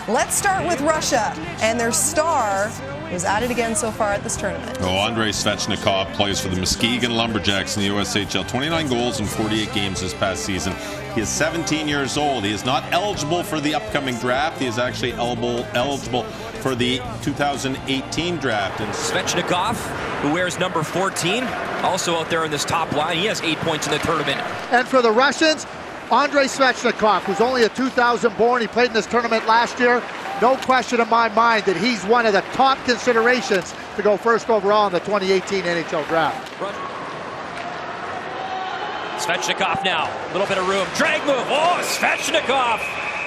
Let's start with Russia, and their star was at it again so far at this tournament. Andrei Svechnikov plays for the Muskegon Lumberjacks in the USHL. 29 goals in 48 games this past season. He is 17 years old. He is not eligible for the upcoming draft. He is actually eligible for the 2018 draft. And Svechnikov, who wears number 14, also out there in this top line. He has 8 points in the tournament. And for the Russians, Andrei Svechnikov, who's only a 2000 born. He played in this tournament last year. No question in my mind that he's one of the top considerations to go first overall in the 2018 NHL Draft. Svechnikov now, a little bit of room. Drag move, oh, Svechnikov!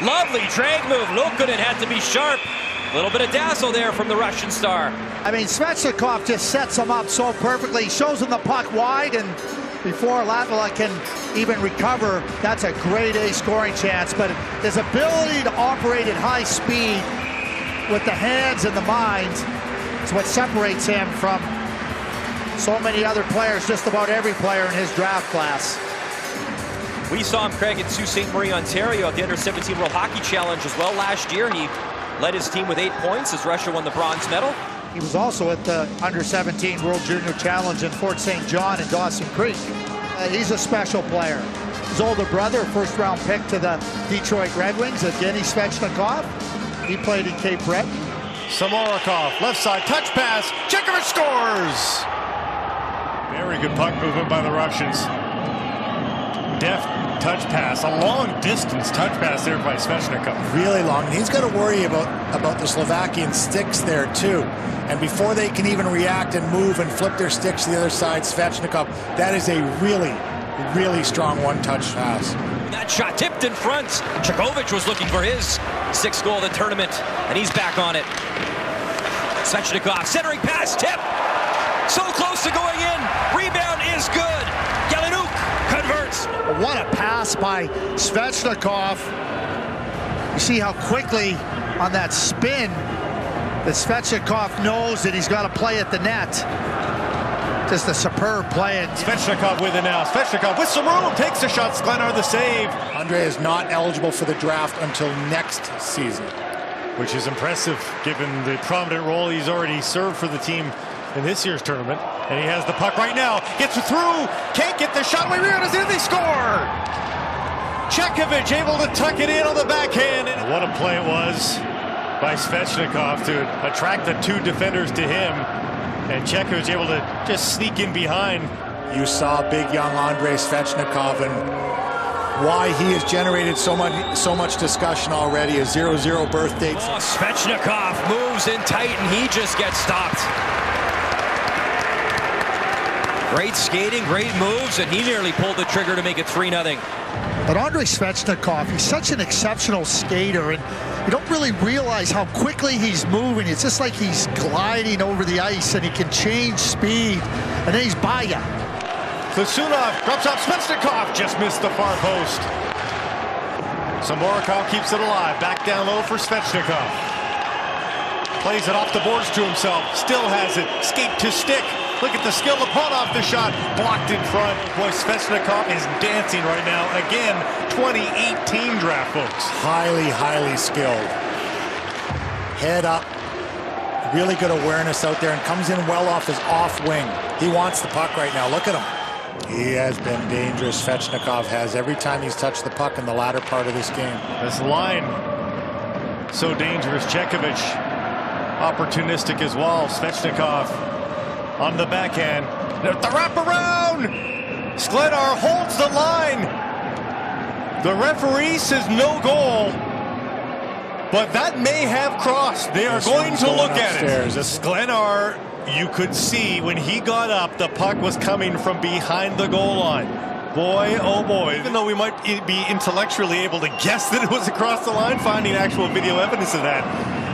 Lovely drag move. Luukkonen had to be sharp. A little bit of dazzle there from the Russian star. I mean, Svechnikov just sets him up so perfectly. He shows him the puck wide, and before Latvala can even recover, that's a grade A scoring chance. But his ability to operate at high speed with the hands and the mind is what separates him from so many other players, just about every player in his draft class. We saw him, Craig, at Sault Ste. Marie, Ontario at the Under-17 World Hockey Challenge as well last year. He led his team with 8 points as Russia won the bronze medal. He was also at the Under-17 World Junior Challenge in Fort St. John in Dawson Creek. He's a special player. His older brother, first-round pick to the Detroit Red Wings, Evgeny Svechnikov. He played in Cape Breton. Samorikov, left side, touch pass, Chekovich scores! Very good puck movement by the Russians. Deft touch pass, a long-distance touch pass there by Svechnikov. Really long. He's got to worry about the Slovakian sticks there, too. And before they can even react and move and flip their sticks to the other side, Svechnikov, that is a really, really strong one-touch pass. That shot tipped in front. Chekovich was looking for his 6th goal of the tournament, and he's back on it. Svechnikov, centering pass, tip. So close to going in. Rebound is good. Galinuk converts. What a pass by Svechnikov. You see how quickly on that spin that Svechnikov knows that he's got to play at the net. Just a superb play. Svechnikov with it now. Svechnikov with some room. Takes the shot. Sklenar the save. Andrei is not eligible for the draft until next season. Which is impressive given the prominent role he's already served for the team in this year's tournament. And he has the puck right now. Gets it through. Can't get the shot. Rebound is in. They score. Chekovich able to tuck it in on the backhand. And what a play it was by Svechnikov to attract the two defenders to him. And Chekovich able to just sneak in behind. You saw big young Andrei Svechnikov and why he has generated so much discussion already. A 0-0 birth date. Oh, Svechnikov moves in tight and he just gets stopped. Great skating, great moves, and he nearly pulled the trigger to make it 3-0. But Andrei Svechnikov, he's such an exceptional skater, and you don't really realize how quickly he's moving. It's just like he's gliding over the ice, and he can change speed, and then he's by you. Kusunov drops off. Svechnikov just missed the far post. Samorikov keeps it alive. Back down low for Svechnikov. Plays it off the boards to himself. Still has it. Skate to stick. Look at the skill to pull off the shot. Blocked in front. Boy, Svechnikov is dancing right now. Again, 2018 draft, folks. Highly, highly skilled. Head up. Really good awareness out there and comes in well off his off wing. He wants the puck right now. Look at him. He has been dangerous. Svechnikov has every time he's touched the puck in the latter part of this game. This line, so dangerous. Chekovich, opportunistic as well. Svechnikov on the backhand. The wraparound! Sklenar holds the line. The referee says no goal. But that may have crossed. They are going to look at it. Sklenar, you could see when he got up, the puck was coming from behind the goal line. Boy, oh boy. Even though we might be intellectually able to guess that it was across the line, finding actual video evidence of that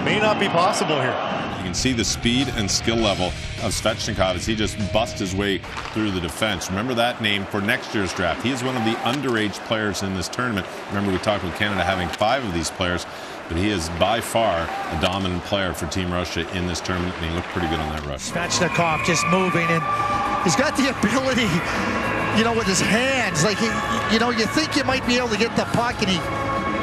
may not be possible here. You can see the speed and skill level of Svechnikov as he just busts his way through the defense. Remember that name for next year's draft. He is one of the underage players in this tournament. Remember, we talked with Canada having 5 of these players, but he is by far a dominant player for Team Russia in this tournament, and he looked pretty good on that rush. Svechnikov just moving, and he's got the ability, you know, with his hands. Like, you know, you think you might be able to get the puck, and he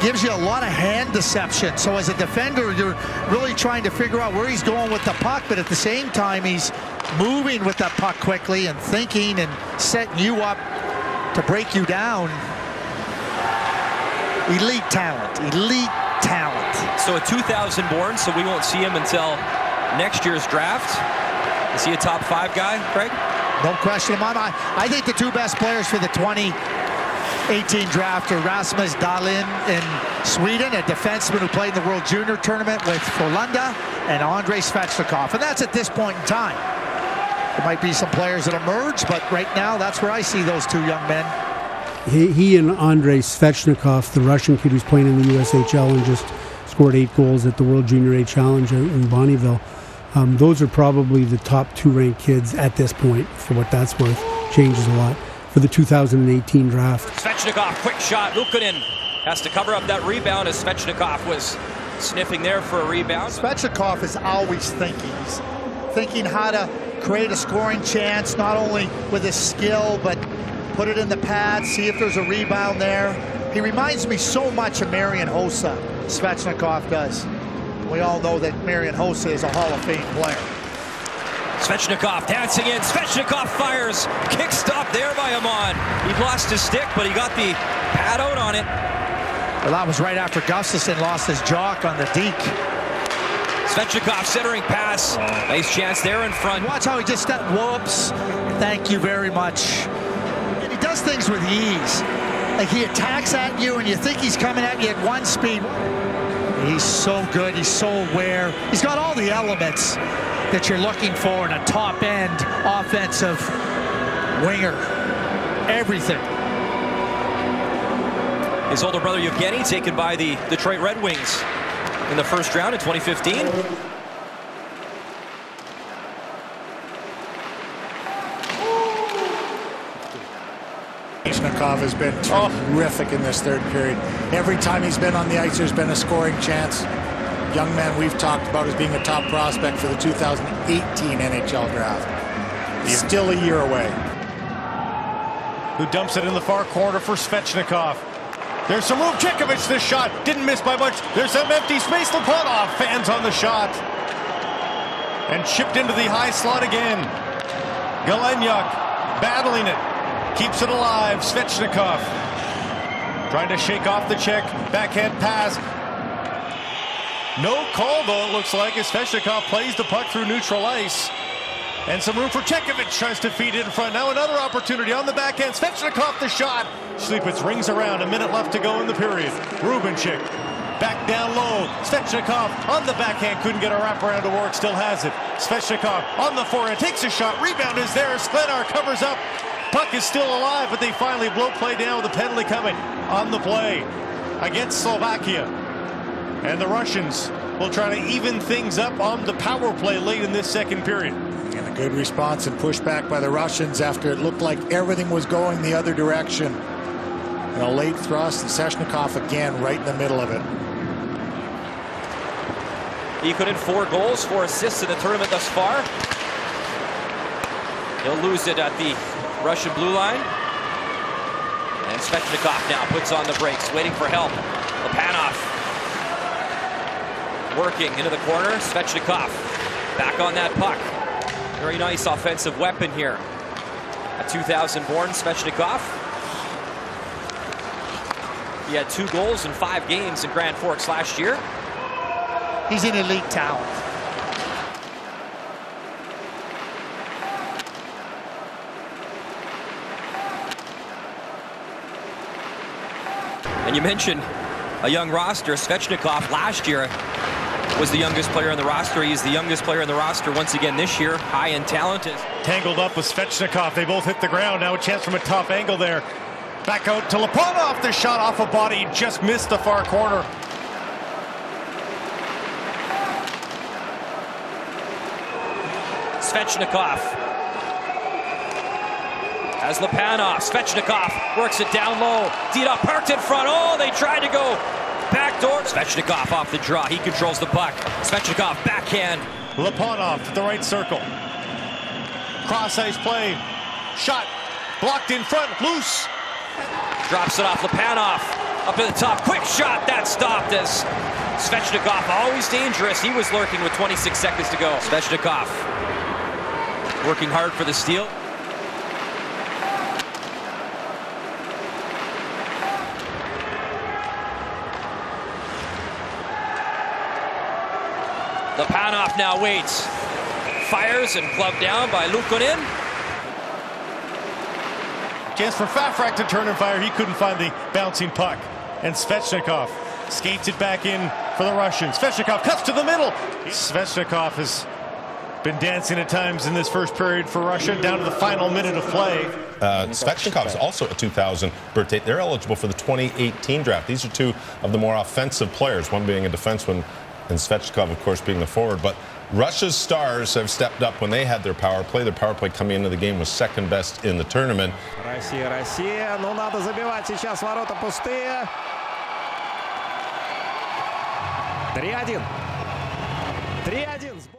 gives you a lot of hand deception. So as a defender, you're really trying to figure out where he's going with the puck, but at the same time, he's moving with that puck quickly and thinking and setting you up to break you down. Elite talent, elite talent. So a 2000 born, so we won't see him until next year's draft. Is he a top 5 guy, Craig? No question in my mind. I think the 2 best players for the 2018 draft are Rasmus Dahlin in Sweden, a defenseman who played in the World Junior Tournament with Frölunda, and Andrei Svechnikov. And that's at this point in time. There might be some players that emerge, but right now, that's where I see those 2 young men. He and Andrei Svechnikov, the Russian kid who's playing in the USHL and just scored 8 goals at the World Junior A Challenge in Bonneville, those are probably the top 2 ranked kids at this point, for what that's worth. Changes a lot for the 2018 draft. Svechnikov, quick shot. Luukkonen has to cover up that rebound as Svechnikov was sniffing there for a rebound. Svechnikov is always thinking. He's thinking how to create a scoring chance, not only with his skill, but put it in the pad, see if there's a rebound there. He reminds me so much of Marian Hossa, Svechnikov does. We all know that Marian Hossa is a Hall of Fame player. Svechnikov dancing in. Svechnikov fires. Kick stop there by Amon. He lost his stick, but he got the pad out on it. Well, that was right after Gustafsson lost his jock on the deke. Svechnikov centering pass. Nice chance there in front. Watch how he just stepped. Whoops. Thank you very much. And he does things with ease. Like he attacks at you and you think he's coming at you at one speed. He's so good. He's so aware. He's got all the elements that you're looking for in a top-end offensive winger. Everything. His older brother Yevgeny taken by the Detroit Red Wings in the first round in 2015. Svechnikov has been terrific in this 3rd period. Every time he's been on the ice, there's been a scoring chance. Young man we've talked about as being a top prospect for the 2018 NHL Draft. He's still a year away. Who dumps it in the far corner for Svechnikov. There's some room. Čekovič, this shot didn't miss by much. There's some empty space. Lepanov fans on the shot. And chipped into the high slot again. Galenyuk battling it. Keeps it alive. Svechnikov trying to shake off the check. Backhand pass. No call, though, it looks like, as Svechnikov plays the puck through neutral ice. And some room for Čekovič, tries to feed it in front. Now another opportunity on the backhand. Svechnikov the shot. Schliepitz rings around. A minute left to go in the period. Rubinchik back down low. Svechnikov on the backhand. Couldn't get a wraparound to work. Still has it. Svechnikov on the forehand. Takes a shot. Rebound is there. Sklenar covers up. Puck is still alive, but they finally blow play down with the penalty coming on the play against Slovakia. And the Russians will try to even things up on the power play late in this 2nd period. And a good response and pushback by the Russians after it looked like everything was going the other direction. And a late thrust, and Svechnikov again right in the middle of it. He put in 4 goals, 4 assists in the tournament thus far. He'll lose it at the Russian blue line. And Svechnikov now puts on the brakes, waiting for help. Lepanov working into the corner. Svechnikov back on that puck. Very nice offensive weapon here. A 2000 born Svechnikov. He had 2 goals in 5 games in Grand Forks last year. He's an elite talent. And you mentioned a young roster. Svechnikov last year was the youngest player on the roster. He's the youngest player on the roster once again this year. High in talent. Tangled up with Svechnikov. They both hit the ground. Now a chance from a top angle there. Back out to Lepanov. The shot off a body. Just missed the far corner. Svechnikov as Lepanov. Svechnikov works it down low. Dida parked in front. Oh, they tried to go backdoor. Svechnikov off the draw. He controls the puck. Svechnikov backhand. Lepanov to the right circle. Cross ice play. Shot blocked in front. Loose. Drops it off Lepanov. Up at the top, quick shot, that stopped as Svechnikov, always dangerous. He was lurking with 26 seconds to go. Svechnikov working hard for the steal. The Panov now waits. Fires and gloved down by Lukonin. Chance for Fafrak to turn and fire. He couldn't find the bouncing puck. And Svechnikov skates it back in for the Russians. Svechnikov cuts to the middle. Svechnikov has been dancing at times in this first period for Russia, down to the final minute of play. Svechnikov is also a 2000 birthday. They're eligible for the 2018 draft. These are two of the more offensive players, one being a defenseman and Svechnikov, of course, being the forward. But Russia's stars have stepped up when they had their power play. Their power play coming into the game was second best in the tournament. Россия, ну надо забивать сейчас, ворота пустые. 3-1. 3-1.